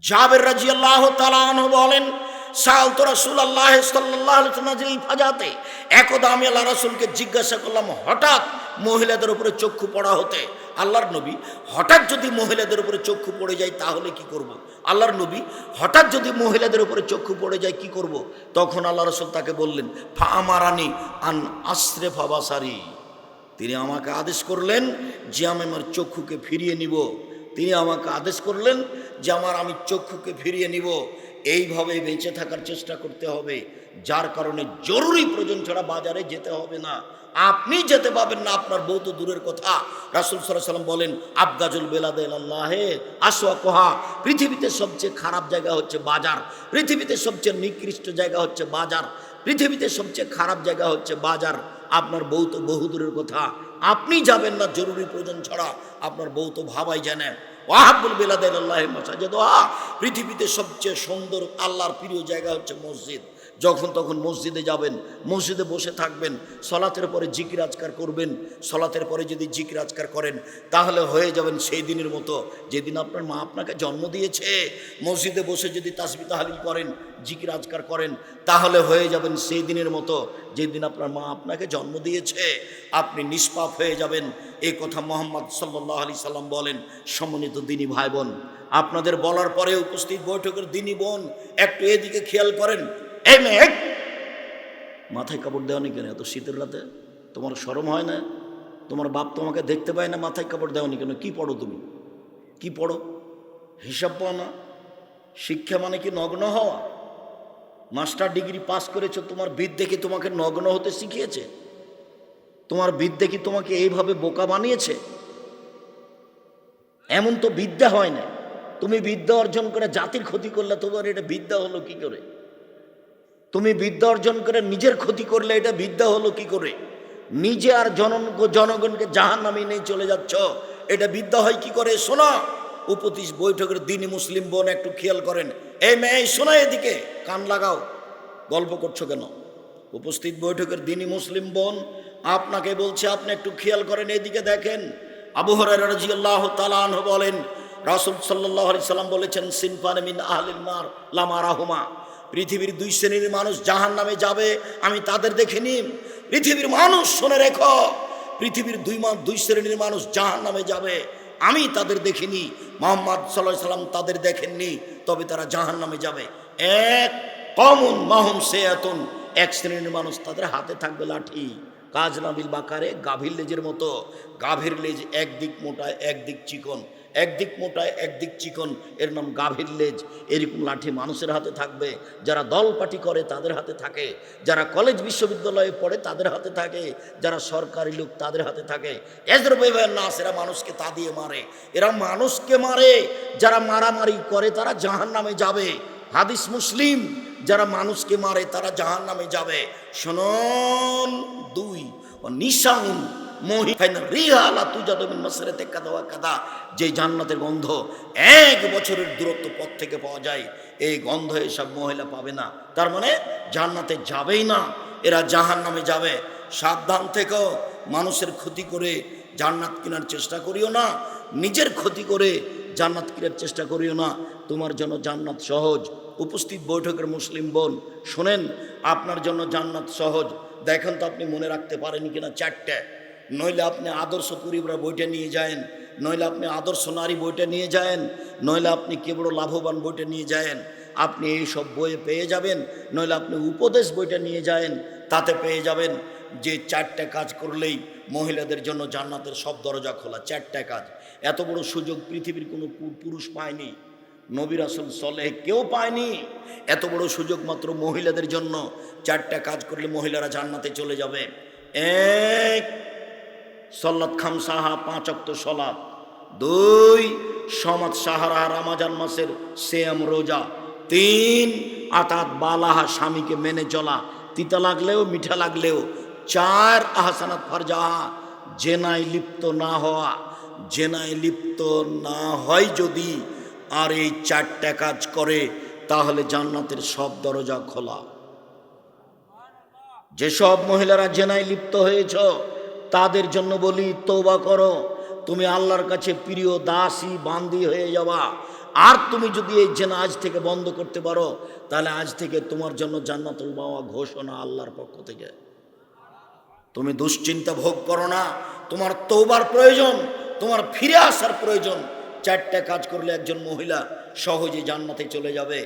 জাবের রাদিয়াল্লাহু তাআলা আনহু বলেন, সাআলতু রাসূলুল্লাহ সাল্লাল্লাহু আলাইহি ওয়াসাল্লাম ফাজাতে, একদা আমি আল্লাহ রাসূলকে জিজ্ঞাসা করলাম, হঠাৎ মহিলাদের উপরে চক্ষু পড়া হতে, আল্লাহর নবী হঠাৎ যদি মহিলাদের উপরে চক্ষু পড়ে যায় তাহলে কি করব? আল্লাহর নবী হঠাৎ যদি মহিলাদের উপরে চক্ষু পড়ে যায় কি করব? তখন আল্লাহ রাসূল তাকে বললেন, ফা আমারানি আন আসরিফা বাসারি, তিনি আমাকে আদেশ করলেন যে আমি আমার চক্ষুকে ফিরিয়ে নিব। তিনি আমাকে আদেশ করলেন যে আমি চক্ষুকে ফিরিয়ে নিব। এইভাবে বেঁচে থাকার চেষ্টা করতে হবে, যার কারণে জরুরি প্রয়োজন ছাড়া বাজারে যেতে হবে না। আপনি যেতে পাবেন না, আপনার বউ তো দূরের কথা। রাসূল সাল্লাল্লাহু আলাইহি ওয়াসাল্লাম বলেন, আবগাজুল বেলাদে ইলাল্লাহে আসওয়াকুহা, পৃথিবীতে সবচেয়ে খারাপ জায়গা হচ্ছে বাজার, পৃথিবীতে সবচেয়ে নিকৃষ্ট জায়গা হচ্ছে বাজার, পৃথিবীতে সবচেয়ে খারাপ জায়গা হচ্ছে বাজার। আপনার বউ তো বহুদূরের কথা, আপনি যাবেন না জরুরি প্রয়োজন ছাড়া, আপনার বউ তো ভাবাই জানে। ওয়াহাবুল বেলাদে ইলাল্লাহি মাসাজিদুহা, পৃথিবীতে সবচেয়ে সুন্দর আল্লাহর প্রিয় জায়গা হচ্ছে মসজিদ। যখন তখন মসজিদে যাবেন, মসজিদে বসে থাকবেন, সলাতের পরে জিকির আজকার করবেন। সলাতের পরে যদি জিকির আজকার করেন তাহলে হয়ে যাবেন সেই দিনের মতো যেদিন আপনার মা আপনাকে জন্ম দিয়েছে। মসজিদে বসে যদি তাসবিহ তাহলিল করেন, জিকির আজকার করেন, তাহলে হয়ে যাবেন সেই দিনের মতো যেদিন আপনার মা আপনাকে জন্ম দিয়েছে। আপনি নিষ্পাপ হয়ে যাবেন, এই কথা মুহাম্মদ সাল্লাল্লাহু আলাইহি সাল্লাম বলেন। সম্মানিত দিনী ভাই বোন, আপনাদের বলার পরে উপস্থিত বৈঠকের দিনী বোন একটু এদিকে খেয়াল করেন। এই মেয়ে, মাথায় কাপড় দেওয়ানি কেন এত শীতের রাতে? তোমার শরম হয় না? তোমার বাপ তোমাকে দেখতে পায় না, মাথায় কাপড় দেওয়ানি কেন? কি পড়ো তুমি? কি পড়ো? হিসাব পাও না? শিক্ষা মানে কি নগ্ন হওয়া? মাস্টার ডিগ্রি পাস করেছো, তোমার বিদ্যে কি তোমাকে নগ্ন হতে শিখিয়েছে? তোমার বিদ্যে কি তোমাকে এইভাবে বোকা বানিয়েছে? এমন তো বিদ্যা হয় না। তুমি বিদ্যা অর্জন করে জাতির ক্ষতি করলে তোমার এটা বিদ্যা হলো কি করে? তুমি বিদ্যা অর্জন করে নিজের ক্ষতি করলে এটা বিদ্যা হলো কি করে? নিজে আর জনগণকে জাহান্নামে নিয়ে চলে যাচ্ছ, এটা বিদ্যা হয় কি করে? শোনো উপদেশ বৈঠকের দিনী মুসলিম বোন, একটু খেয়াল করেন। এই মেয়ে শোনো, এদিকে কান লাগাও, গল্প করছো কেন? উপস্থিত বৈঠকের দিনী মুসলিম বোন, আপনাকে বলছে, আপনি একটু খেয়াল করেন, এদিকে দেখেন। আবু হুরায়রা রাদিয়াল্লাহু তাআলা আনহু বলেন, রাসূল সাল্লাল্লাহু আলাইহি সাল্লাম বলেছেন, সিনফানে মিন আহলিন নার লা মারাহুমা, পৃথিবীর দুই শ্রেণীর মানুষ জাহান্নামে যাবে, আমি তাদের দেখিনি। পৃথিবীর মানুষ শুনে রেখো, পৃথিবীর দুই শ্রেণীর মানুষ জাহান্নামে যাবে, আমি তাদের দেখিনি। মুহাম্মদ সাল্লাল্লাহু আলাইহি সাল্লাম তাদের দেখেননি, তবে তারা জাহান্নামে যাবে। এক কওমুন মাহুম সায়াতুন, এক শ্রেণীর মানুষ, তাদের হাতে থাকবে লাঠি, কাজ নাবিল বাকারে, গাভীর লেজের মতো। গাভীর লেজ একদিক মোটা একদিক চিকন, একদিক মোটা একদিক চিকন, এর নাম গাভীর লেজ। এরকম লাঠি মানুষের হাতে থাকবে। যারা দলপাটি করে তাদের হাতে থাকে, যারা কলেজ বিশ্ববিদ্যালয়ে পড়ে তাদের হাতে থাকে, যারা সরকারি লোক তাদের হাতে থাকে। এরা মানুষকে তা দিয়ে মারে, এরা মানুষকে মারে। যারা মারামারি করে তারা জাহান্নামে যাবে। হাদিস মুসলিম, যারা মানুষকে মারে তারা জাহান্নামে যাবে। শুনুন, দুই নিশাউন যে জান্নাতের গন্ধ 1 বছরের দূরত্ব পথ থেকে পাওয়া যায়, এই গন্ধ এসব মহিলা পাবে না। তার মানে জান্নাতে যাবেই না, এরা জাহান্নামে যাবে। সাবধান থেকো, মানুষের ক্ষতি করে জান্নাত কেনার চেষ্টা করিও না, নিজের ক্ষতি করে জান্নাত কেনার চেষ্টা করিও না। তোমার জন্য জান্নাত সহজ। উপস্থিত বৈঠকের মুসলিম বোন শোনেন, আপনার জন্য জান্নাত সহজ। দেখেন তো আপনি মনে রাখতে পারেন কিনা 4টে, নইলে আপনি আদর্শ পরিবার বইটা নিয়ে যায়েন, নইলে আপনি আদর্শ নারী বইটা নিয়ে যায়েন, নইলে আপনি কে বড় লাভবান বইটা নিয়ে যায়েন, আপনি এই সব বইয়ে পেয়ে যাবেন। নইলে আপনি উপদেশ বইটা নিয়ে যায়েন, তাতে পেয়ে যাবেন যে 4টে কাজ করলেই মহিলাদের জন্য জান্নাতের সব দরজা খোলা। 4টে কাজ, এত বড় সুযোগ পৃথিবীর কোনো পুরুষ পায়নি, নবী রাসূল সালেহ কেউ পায়নি। এত বড় সুযোগ মাত্র মহিলাদের জন্য। 4টে কাজ করলে মহিলারা জান্নাতে চলে যাবে। 1 সলাত খামসাহা, 5 ওয়াক্ত সলাত। 2 সমাজ সাহারা, রমজান মাসের সিয়াম রোজা। 3 আতাত বালাহা, স্বামীকে মেনে চলা, তিতা লাগলেও মিঠা লাগলেও। 4 আহসানাত ফারজাহা, জেনায় লিপ্ত না হওয়া। জেনায় লিপ্ত না হয় যদি আর এই 4টে কাজ করে তাহলে জান্নাতের সব দরজা খোলা। যেসব মহিলারা জেনায় লিপ্ত হয়েছ তাদের জন্য বলি, তওবা করো। তুমি আল্লাহর কাছে প্রিয় দাসী বান্দি হয়ে যাবা। আর তুমি যদি এই জেনা আজ থেকে বন্ধ করতে পারো, তাহলে আজ থেকে তোমার জন্য জান্নাতুল মাওয়া ঘোষণা আল্লাহর পক্ষ থেকে। তুমি দুশ্চিন্তা ভোগ করো না, তোমার তওবার প্রয়োজন, তোমার ফিরে আসার প্রয়োজন। 4টা কাজ করলে একজন মহিলা সহজে জান্নাতে চলে যাবে।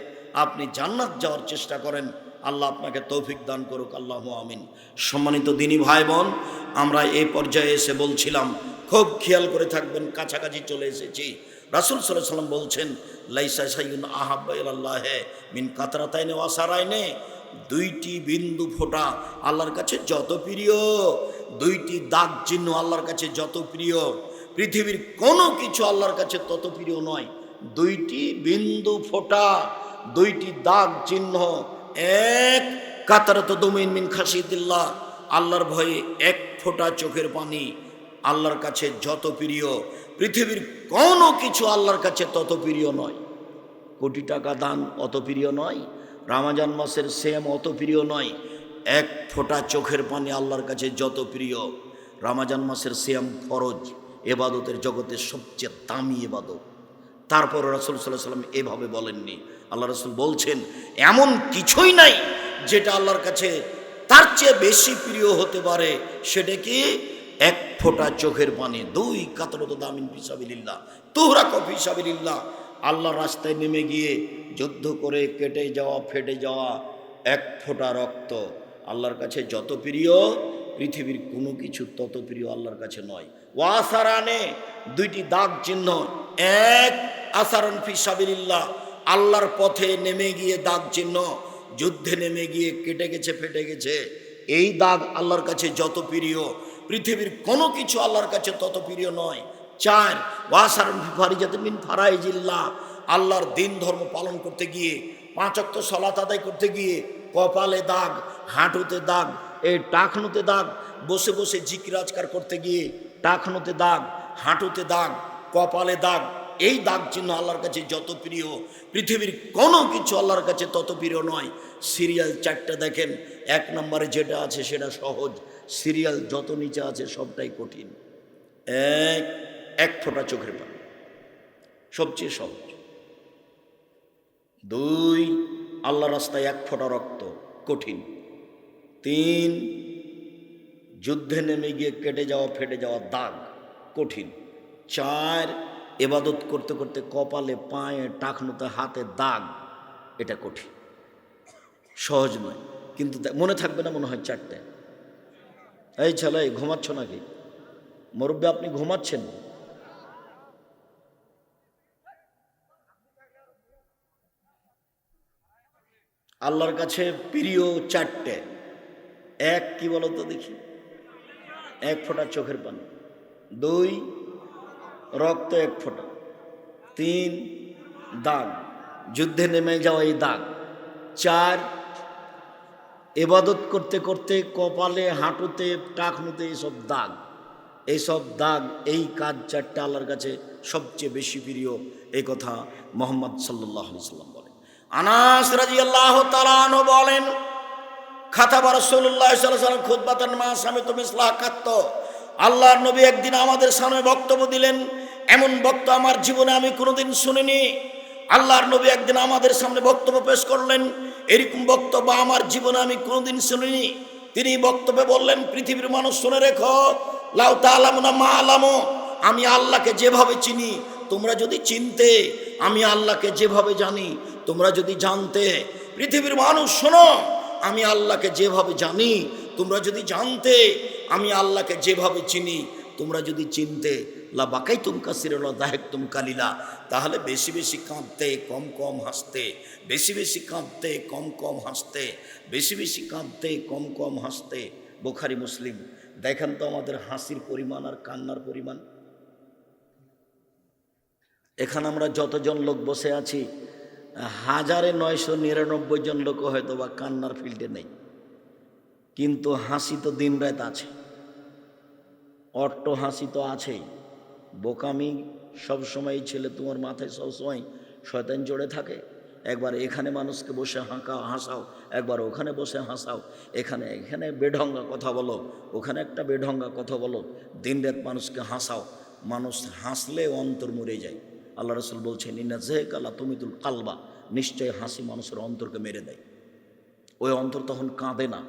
আপনি জান্নাত যাওয়ার চেষ্টা করেন, আল্লাহ আপনাকে তৌফিক দান করুক, আল্লাহু আমিন। সম্মানিত দিনী ভাই বোন, আমরা এই পর্যায়ে এসে বলছিলাম, খুব খেয়াল করে থাকবেন, কাছাকাছি চলে এসেছি। রাসূল সাল্লাল্লাহু আলাইহি ওয়াসাল্লাম বলছেন, লাইসা শাইউন আহাব্বা ইলাল্লাহি মিন কাতরাতাইনি ওয়া সারাইনি, 2টি বিন্দু ফোঁটা আল্লাহর কাছে যত প্রিয়, 2টি দাগ চিহ্ন আল্লাহর কাছে যত প্রিয়, পৃথিবীর কোনো কিছু আল্লাহর কাছে তত প্রিয় নয়। 2টি বিন্দু ফোঁটা, 2টি দাগ চিহ্ন, এক কাতরাতু দুমিন মিন খাশিয়াতিল্লাহ, আল্লাহর ভয়ে 1 ফোঁটা চোখের পানি আল্লাহর কাছে যত প্রিয়, পৃথিবীর কোনো কিছু আল্লাহর কাছে তত প্রিয় নয়। কোটি টাকা দান অত প্রিয় নয়, রমজান মাসের সিয়াম অত প্রিয় নয়। 1 ফোঁটা চোখের পানি আল্লাহর কাছে যত প্রিয়। রমজান মাসের সিয়াম ফরজ, ইবাদতের জগতের সবচেয়ে দামি ইবাদত। তারপর রাসূল সাল্লাল্লাহু আলাইহি ওয়াসাল্লাম এভাবে বলেননি। আল্লাহ রাসূল বলছেন, এমন কিছুই নাই যেটা আল্লাহর কাছে তার চেয়ে বেশি প্রিয় হতে পারে। সেটা কি? 1 ফোঁটা চোখের পানি। 2 কাতরাতু দামিন ফি সাবিলিল্লাহ তুহরাকু ফি সাবিলিল্লাহ, আল্লাহর রাস্তায় নেমে গিয়ে যুদ্ধ করে কেটে যাওয়া, ফেটে যাওয়া 1 ফোঁটা রক্ত আল্লাহর কাছে যত প্রিয়, পৃথিবীর কোনো কিছু তত প্রিয় আল্লাহর কাছে নয়। ওয়াসারানে, 2টি দাগ চিহ্ন, 1 আসারান ফি সাবিলিল্লাহ, আল্লাহর পথে নেমে গিয়ে দাগ চিহ্ন, যুদ্ধে নেমে গিয়ে কেটে গেছে, ফেটে গেছে, এই দাগ আল্লাহর কাছে যত প্রিয়, পৃথিবীর কোনো কিছু আল্লাহর কাছে তত প্রিয় নয়। 4 ওয়াসারান ফি ফারিজাতিন মিন ফারাইজিল্লাহ, আল্লাহর দিন ধর্ম পালন করতে গিয়ে, 5 ওয়াক্ত সালাত আদায় করতে গিয়ে কপালে দাগ, হাঁটুতে দাগ, এই টাকনুতে দাগ, বসে বসে জিকির আজকার করতে গিয়ে টাকনুতে দাগ, হাঁটুতে দাগ, কপালে দাগ, এই দাগ চিহ্ন আল্লাহর কাছে যত প্রিয়, পৃথিবীর কোনো কিছু আল্লাহর কাছে তত প্রিয় নয়। সিরিয়াল 4টা দেখেন, 1 নম্বরে যেটা আছে সেটা সহজ, সিরিয়াল যত নিচে আছে সবটাই কঠিন। 1 ফোঁটা চোখের পানি সবচেয়ে সহজ। 2 আল্লাহ রাস্তায় 1 ফোঁটা রক্ত কঠিন। 3 যুদ্ধে নেমে গিয়ে কেটে যাওয়া, ফেটে যাওয়া দাগ কঠিন। 4 ইবাদত করতে করতে কপালে, পায়ে, টাকনুতে, হাতে দাগ, এটা কঠিন, সহজ নয়। কিন্তু মনে থাকবে না মনে হয় 4টে। এই ছেলে, ঘুমাচ্ছ নাকি? মুরব্বী, আপনি ঘুমাচ্ছেন? আল্লাহর কাছে প্রিয় 4টে। 1 কি বলো তো দেখি? 1 ফোঁটা চোখের পানি। 2 রক্ত 1 ফোঁটা। 3 দাগ, যুদ্ধে নেমে যাওয়া এই দাগ। 4 ইবাদত করতে করতে কপালে, হাঁটুতে, টাকনুতে এইসব দাগ। এইসব দাগ, এই কাজ 4টা আল্লাহর কাছে সবচেয়ে বেশি প্রিয়। এই কথা মুহাম্মদ সাল্লাল্লাহু আলাইহি ওয়াসাল্লাম বলেন। আনাস রাদিয়াল্লাহু তাআলা আনহু বলেন, খাতাবা রাসূলুল্লাহ সাল্লাল্লাহু আলাইহি ওয়াসাল্লাম খুতবাতান মা সামিতু মিসলাহ কাত্ত, আল্লাহর নবী একদিন আমাদের সামনে বক্তব্য দিলেন, এমন বক্তব্য আমার জীবনে আমি কোনোদিন শুনিনি। আল্লাহর নবী একদিন আমাদের সামনে বক্তব্য পেশ করলেন, এরকম বক্তব্য আমার জীবনে আমি কোনোদিন শুনিনি। তিনি বক্তব্যে বললেন, পৃথিবীর মানুষ শুনে রেখো, লাউ তাআলামুনা মা আলামু, আমি আল্লাহকে যেভাবে চিনি তোমরা যদি চিনতে, আমি আল্লাহকে যেভাবে জানি তোমরা যদি জানতে। পৃথিবীর মানুষ শোনো, আমি আল্লাহকে যেভাবে জানি তোমরা যদি জানতে, আমি আল্লাহকে যেভাবে চিনি তোমরা যদি চিনতে, লা বাকাইতুম কাসীরান ওয়া যাহিকতুম কালিলা, তাহলে বেশি বেশি কাঁদতে, কম কম হাসতে, বেশি বেশি কাঁদতে, কম কম হাসতে, বেশি বেশি কাঁদতে, কম কম হাসতে। বুখারী মুসলিম। দেখেন তো আমাদের হাসির পরিমাণ আর কান্নার পরিমাণ। এখানে আমরা যতজন লোক বসে আছি, 1999 জন লোক হয়তো বা কান্নার ফিল্ডে নেই, কিন্তু হাসি তো দিন রাত আছে, অট্ট হাসি তো আছেই। বোকামি সবসময়, ছেলে তোমার মাথায় সবসময় শয়তান জড়ে থাকে। একবার এখানে মানুষকে বসে হাসাও, একবার ওখানে বসে হাসাও, এখানে এখানে বেঢঙ্গা কথা বলো, ওখানে একটা বেঢঙ্গা কথা বলো, দিন রাত মানুষকে হাসাও। মানুষ হাসলে অন্তর মরে যায়। আল্লাহ রসুল বলছেন ইন্না জেহকালা তুমিতুল কালবা, নিশ্চয় হাসি মানুষের অন্তরকে মেরে দেয়। ওই অন্তর তখন কাঁদে না,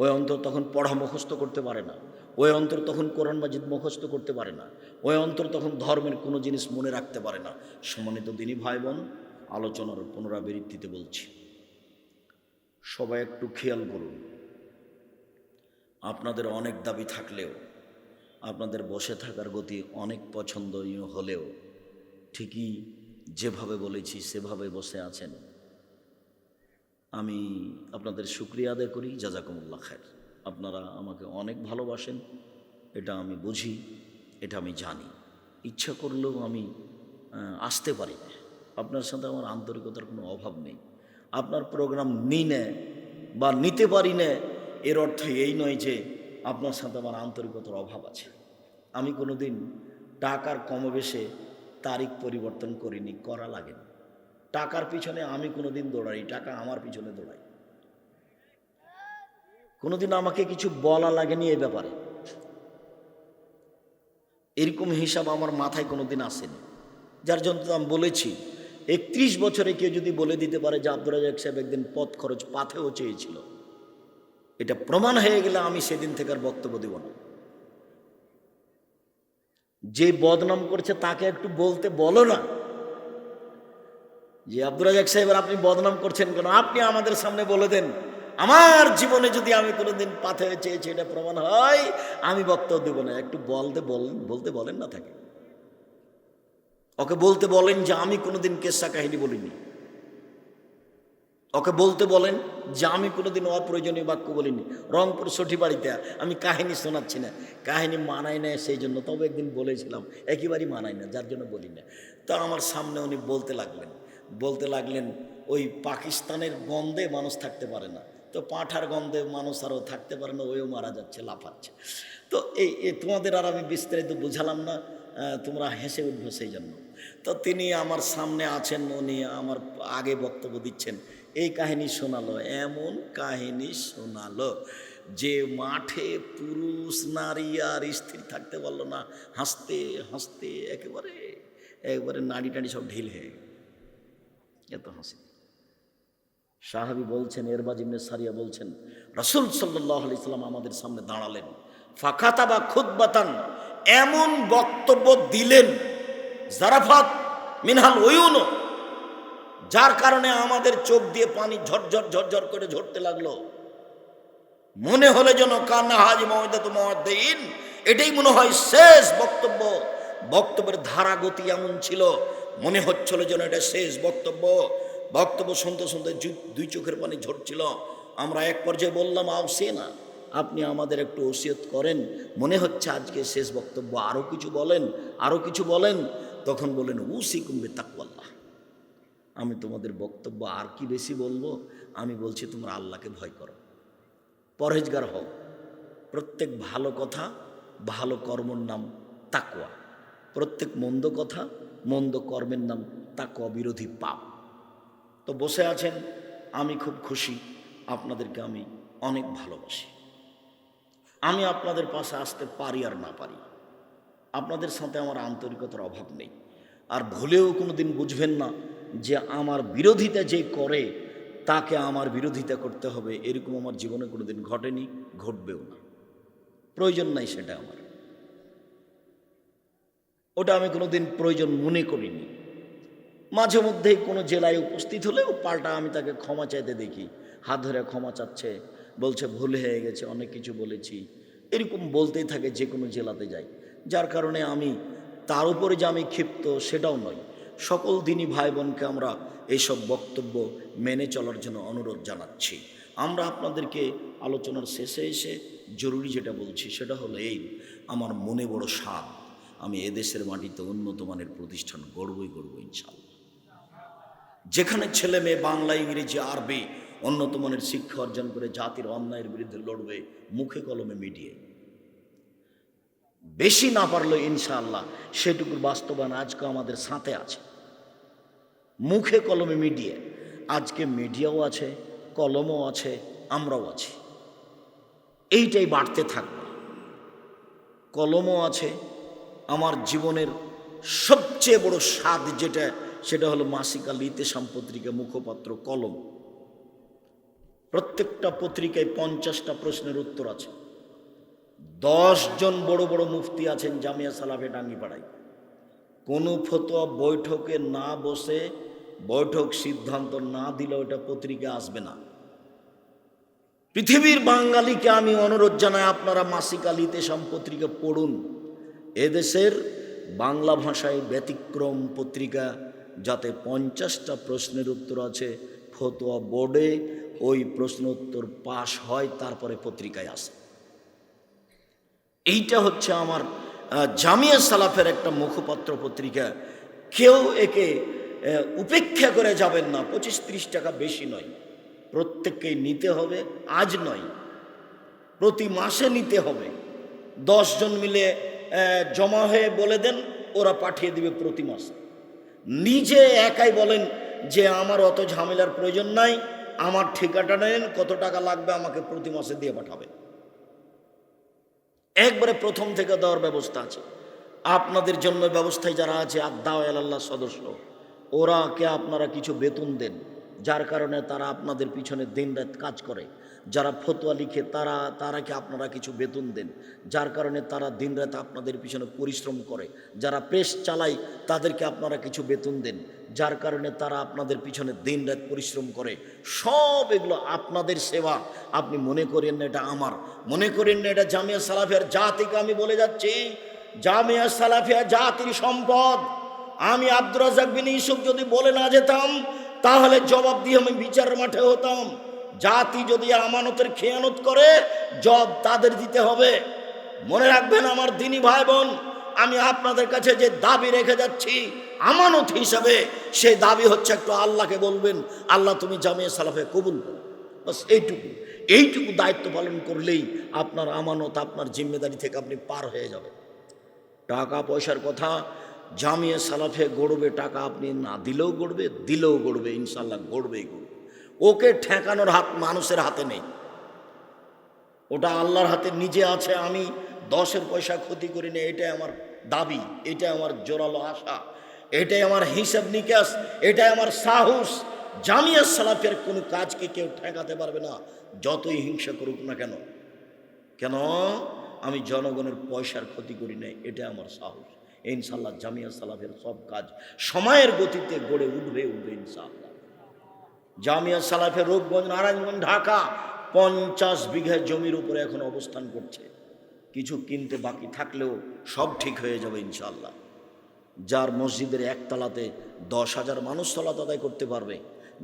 ওই অন্তর তখন পড়া মুখস্থ করতে পারে না, ওই অন্তর তখন কোরআন মাজিদ মুখস্থ করতে পারে না, ওই অন্তর তখন ধর্মের কোনো জিনিস মনে রাখতে পারে না। সম্মানিত দিনী ভাই বোন, আলোচনার পুনরাবৃত্তিতে বলছি, সবাই একটু খেয়াল করুন। আপনাদের অনেক দাবি থাকলেও, আপনাদের বসে থাকার গতি অনেক পছন্দনীয় হলেও, ঠিকই যেভাবে বলেছি সেভাবে বসে আছেন। আমি আপনাদের শুকরিয়া আদায় করি, জাযাকুমুল্লাহ খায়ের। আপনারা আমাকে অনেক ভালোবাসেন, এটা আমি বুঝি, এটা আমি জানি। ইচ্ছা করলেও আমি আসতে পারি না। আপনার সাথে আমার আন্তরিকতার কোনো অভাব নেই। আপনার প্রোগ্রাম নিই না বা নিতে পারি না, এর অর্থ এই নয় যে আপনার সাথে আমার আন্তরিকতার অভাব আছে। আমি কোনো দিন টাকার কমবেশে তারিখ পরিবর্তন করিনি, করা লাগে না। টাকার পিছনে আমি কোনো দিন দৌড়াই, টাকা আমার পিছনে দৌড়াই। কোনোদিন আমাকে কিছু বলা লাগেনি এই ব্যাপারে, এরকম হিসাব আমার মাথায় কোনোদিন আসেনি। যার জন্য আমি বলেছি, 31 বছরে কেউ যদি বলে দিতে পারে যে আব্দুর রাজ্জাক সাহেব একদিন পথ খরচ পাথেও চেয়েছিল, এটা প্রমাণ হয়ে গেলে আমি সেদিন থেকে আর বক্তব্য দেব না। যে বদনাম করছে তাকে একটু বলতে বলো না যে আব্দুর রাজ্জাক সাহেবের আপনি বদনাম করছেন কেন, আপনি আমাদের সামনে বলে দেন। আমার জীবনে যদি আমি কোনোদিন পাথে চেয়েছি এটা প্রমাণ হয়, আমি বক্তব্য দেব না। একটু বলতে বলেন না থাকে, ওকে বলতে বলেন যে আমি কোনোদিন কেসা কাহিনী বলিনি। ওকে বলতে বলেন যে আমি কোনোদিন অপ্রয়োজনীয় বাক্য বলিনি। রংপুর সঠি বাড়িতে আমি কাহিনী শোনাচ্ছি না, কাহিনী মানায় না সেই জন্য। তবে একদিন বলেছিলাম, একেবারেই মানায় না, যার জন্য বলি না। তো আমার সামনে উনি বলতে লাগলেন ওই পাকিস্তানের গন্ধে মানুষ থাকতে পারে না, তো পাঁঠার গন্ধে মানুষ আরও থাকতে পারে না, ওইও মারা যাচ্ছে, লাফাচ্ছে। তো এই তোমাদের আর আমি বিস্তারিত বুঝালাম না, তোমরা হেসে উঠবো সেই জন্য। তো তিনি আমার সামনে আছেন, উনি আমার আগে বক্তব্য দিচ্ছেন, এই কাহিনী শোনালো, এমন কাহিনী শোনালো যে মাঠে পুরুষ নারী আর স্থির থাকতে পারলো না, হাসতে হাসতে একেবারে নাড়ি টাড়ি সব ঢিল হয়ে গেল, এত হাসি। সাহাবী বলছেন, এরবাজ ইবনে সারিয়া বলছেন, রাসূল সাল্লাল্লাহু আলাইহি সাল্লাম আমাদের সামনে দাঁড়ালেন, ফাকাতাবা খুতবাতান, এমন বক্তব্য দিলেন, জারাফাত মিনহাল উয়ুন, যার কারণে আমাদের চোখ দিয়ে পানি ঝরঝর করে ঝরতে লাগলো। মনে হলে যেন কান্না হাজি মওইদাতু মুওয়াদ্দিন, এটাই মনে হয় শেষ বক্তব্য। বক্তব্যের ধারা গতি এমন ছিল, মনে হচ্ছিল যেন এটা শেষ বক্তব্য। শুনতে শুনতে দুই চোখের পানি ঝরছিল। আমরা এক পর্যায়ে বললাম, আওসিনা, আপনি আমাদের একটু ওসিয়ত করেন, মনে হচ্ছে আজকে শেষ বক্তব্য, আরও কিছু বলেন। তখন বলেন, উসিকুম বিতাকওয়াল্লাহ, আমি তোমাদের বক্তব্য আর কি বেশি বলবো, আমি বলছি তোমরা আল্লাহকে ভয় করো, পরহেজগার হও। প্রত্যেক ভালো কথা ভালো কর্মের নাম তাকওয়া, প্রত্যেক মন্দ কথা মন্দ কর্মের নাম তাকওয়া বিরোধী পাপ। তো বসে আছেন, আমি খুব খুশি, আপনাদেরকে আমি অনেক ভালোবাসি। আমি আপনাদের পাশে আসতে পারি আর না পারি, আপনাদের সাথে আমার আন্তরিকতার অভাব নেই। আর ভুলেও কোনো দিন বুঝবেন না যে আমার বিরোধিতা যে করে তাকে আমার বিরোধিতা করতে হবে, এরকম আমার জীবনে কোনো দিন ঘটেনি, ঘটবেও না, প্রয়োজন নাই সেটা আমার, ওটা আমি কোনো দিন প্রয়োজন মনে করিনি। মাঝে মধ্যে কোনো জেলায় উপস্থিত হলেও পাল্টা আমি তাকে ক্ষমা চাইতে দেখি, হাত ধরে ক্ষমা চাচ্ছে, বলছে ভুল হয়ে গেছে, অনেক কিছু বলেছি, এরকম বলতেই থাকে যে কোনো জেলাতে যাই। যার কারণে আমি তার উপরে যে আমি ক্ষিপ্ত সেটাও নয়। সকল দিনই ভাই বোনকে আমরা এইসব বক্তব্য মেনে চলার জন্য অনুরোধ জানাচ্ছি। আমরা আপনাদেরকে আলোচনার শেষে এসে জরুরি যেটা বলছি সেটা হলো এই, আমার মনে বড় সাধ, আমি এদেশের মাটিতে উন্নত মানের প্রতিষ্ঠান গড়বই ইনশাআল্লাহ। যেখানে ছেলে মেয়ে বাংলা, ইংরেজি, আরবি উন্নত মানের শিক্ষা অর্জন করে জাতির অন্যায়ের বিরুদ্ধে লড়বে, মুখে কলমে মিডিয়ে, বেশি না পারলো ইনশাআল্লাহ সেটুকুর বাস্তবায়ন আজকে আমাদের সাথে আছে। মুখে কলমে মিডিয়ে, আজকে মিডিয়াও আছে, কলমও আছে, আমরাও আছি, এইটাই বাড়তে থাকবে। কলমও আছে, আমার জীবনের সবচেয়ে বড় স্বাদ যেটা, সেটা হলো মাসিক আল ইতেসাম পত্রিকা মুখপাত্র কলম। প্রত্যেকটা পত্রিকায় 50টা প্রশ্নের উত্তর আছে। 10 জন বড় বড় মুফতি আছেন জামিয়া সালাফে ডাঙ্গিপাড়ায়। কোনো ফতোয়া বৈঠকে না বসে, বৈঠক সিদ্ধান্ত না দিলে ওটা পত্রিকা আসবে না। পৃথিবীর বাঙালিকে আমি অনুরোধ জানাই, আপনারা মাসিক আল ইতেসাম পত্রিকা পড়ুন। এদেশের বাংলা ভাষায় ব্যতিক্রম পত্রিকা, যাতে 50টা প্রশ্নের উত্তর আছে। ফতোয়া বোর্ডে ওই প্রশ্ন উত্তর পাশ হয়, তারপরে পত্রিকায় আসে। এইটা হচ্ছে আমার জামিয়া সালাফের একটা মুখপাত্র পত্রিকা। কেউ একে উপেক্ষা করে যাবেন না। 25-30 টাকা বেশি নয়, প্রত্যেককেই নিতে হবে। আজ নয়, প্রতি মাসে নিতে হবে। 10 জন মিলে জমা হয়ে বলে দেন, ওরা পাঠিয়ে দিবে প্রতি মাসে। নিজে একাই বলেন যে আমার অত ঝামেলার প্রয়োজন নাই, আমার ঠিকাটা নেন, কত টাকা লাগবে আমাকে প্রতি মাসে দিয়ে পাঠাবে। একবারে প্রথম থেকে দেওয়ার ব্যবস্থা আছে। আপনাদের জন্য ব্যবস্থায় যারা আছে আদ-দাওয়া ইলাল্লাহ সদস্য, ওরাকে আপনারা কিছু বেতন দেন, যার কারণে তারা আপনাদের পিছনে দিনরাত কাজ করে। যারা ফতোয়া লিখে তারাকে আপনারা কিছু বেতন দেন, যার কারণে তারা দিনরাত আপনাদের পিছনে পরিশ্রম করে। যারা প্রেস চালায় তাদেরকে আপনারা কিছু বেতন দেন, যার কারণে তারা আপনাদের পিছনে দিনরাত পরিশ্রম করে। সব এগুলো আপনাদের সেবা। আপনি মনে করেন না এটা আমার, মনে করেন না এটা জামিয়া সালাফিয়ার জাতিকে আমি বলে যাচ্ছি। জামিয়া সালাফিয়া জাতির সম্পদ। আমি আব্দুর রাজ্জাক বিন ইউসুফ যদি বলে না যেতাম, তাহলে জবাব দিয়ে আমি বিচারের মাঠে হতাম। জাতি যদি আমানতের খেয়ানত করে, জবাব তাদের দিতে হবে। মনে রাখবেন আমার দিনী ভাই বোন, আমি আপনাদের কাছে যে দাবি রেখে যাচ্ছি আমানত হিসাবে, সেই দাবি হচ্ছে একটু আল্লাহকে বলবেন, আল্লাহ তুমি জামিয়া সালাফে কবুল করো। বাস এইটুকু দায়িত্ব পালন করলেই আপনার আমানত, আপনার জিম্মেদারি থেকে আপনি পার হয়ে যাবেন। টাকা পয়সার কথা, জামিয়া সালাফে গড়বে, টাকা আপনি না দিলেও গড়বে, দিলেও গড়বে, ইনশাল্লাহ গড়বেই গড়বে। ওকে ঠেকানোর হাত মানুষের হাতে নেই, ওটা আল্লাহর হাতে নিজে আছে। আমি 10 পয়সা ক্ষতি করি না, এটাই আমার দাবি, এটাই আমার জোরালো আশা, এটাই আমার হিসাব নিকাশ, এটাই আমার সাহস। জামিয়া সালাফের কোনো কাজকে কেউ ঠেকাতে পারবে না, যতই হিংসা করুক না কেন। কেন? আমি জনগণের পয়সার ক্ষতি করি না, এটা আমার সাহস। ইনশাল্লাহ জামিয়া সালাফের সব কাজ সময়ের গতিতে গড়ে উঠবে ইনশাআল্লাহ। জামিয়া সালাফের রূপগঞ্জ, নারায়ণগঞ্জ, ঢাকা 50 বিঘা জমির উপরে এখন অবস্থান করছে। কিছু কিনতে বাকি থাকলেও সব ঠিক হয়ে যাবে ইনশাআল্লাহ। যার মসজিদের একতলাতে 10,000 মানুষ সালাত আদায় করতে পারবে।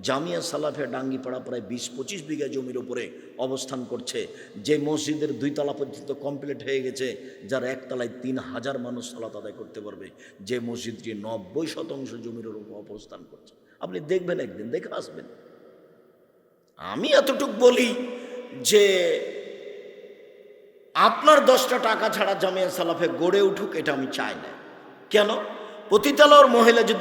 জামিয়া সালাফে ডাঙ্গিপাড়া প্রায় 20-25 বিঘা জমির উপরে অবস্থান করছে। যে মসজিদের 2 তলা পর্যন্ত কমপ্লিট হয়ে গেছে, যার একতলায় 3,000 মানুষ সালাত আদায় করতে পারবে। যে মসজিদটি 90% জমির উপর অবস্থান করছে। আপনি দেখবেন, একদিন দেখে আসবেন। আমি এতটুকু বলি যে আপনার 10টা টাকা ছাড়া জামিয়া সালাফে গড়ে উঠুক, এটা আমি চাই না। কেন? পতিতালয়ের মহিলা যদি